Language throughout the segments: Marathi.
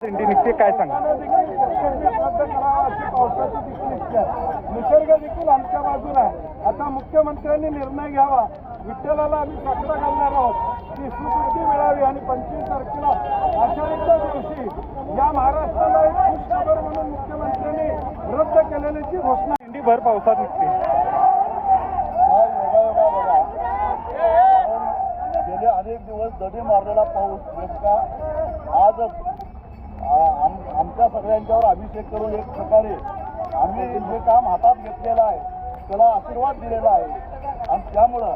दिंडी निघते काय सांगा? निसर्ग देखील आमच्या बाजूला आहे. आता मुख्यमंत्र्यांनी निर्णय घ्यावा. विठ्ठलाला आम्ही साकडं घालणार आहोत ती सुबुद्धी मिळावी आणि 25 तारखेला आषाढीच्या दिवशी या महाराष्ट्राला एक खुशखबर म्हणून मुख्यमंत्र्यांनी रद्द केलेल्याची घोषणा. दिंडी भर पावसात निघते. गेले अनेक दिवस दडी मारलेला पाऊस नेमका आजच आमच्या सगळ्यांच्यावर अभिषेक करून एक प्रकारे आम्ही जे काम हातात घेतलेलं आहे त्याला आशीर्वाद दिलेला आहे आणि त्यामुळं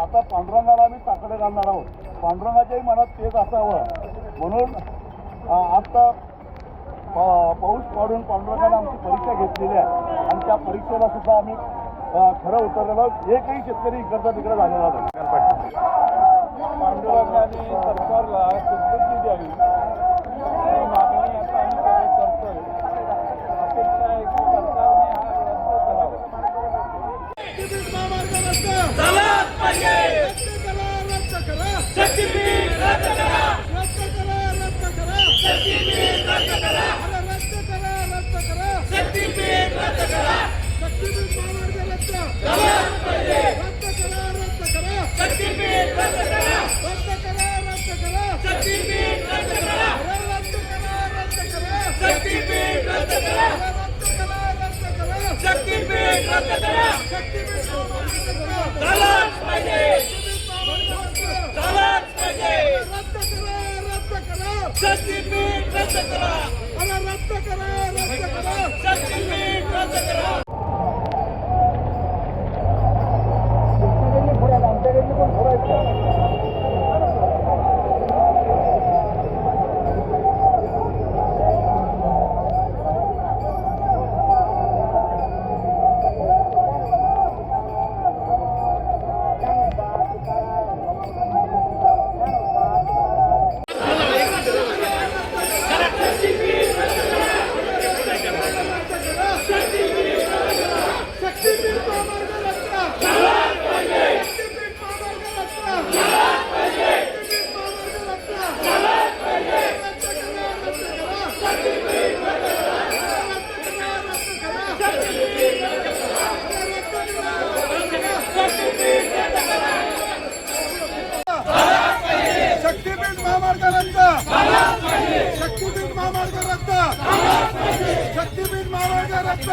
आता पांडुरंगाला आम्ही साकडे घालणार आहोत. पांडुरंगाच्याही मनात तेच असावं म्हणून आता पाऊस पाडून पांडुरंगाने आमची परीक्षा घेतलेली आहे आणि त्या परीक्षेला सुद्धा आम्ही खरं उतरलेलो. एकही शेतकरी इकडचा तिकडे झालेला नाही. पांडुरंगाने सरकारला सुबुद्धी द्यावी मागणी आता आम्ही सगळे करतोय. अपेक्षा आहे की सरकारने हा रद्द करावा. शक्तीपीठ महामार्ग रद्द. शक्तीपीठ महामार्ग रद्द. शक्तीपीठ महामार्ग रद्द.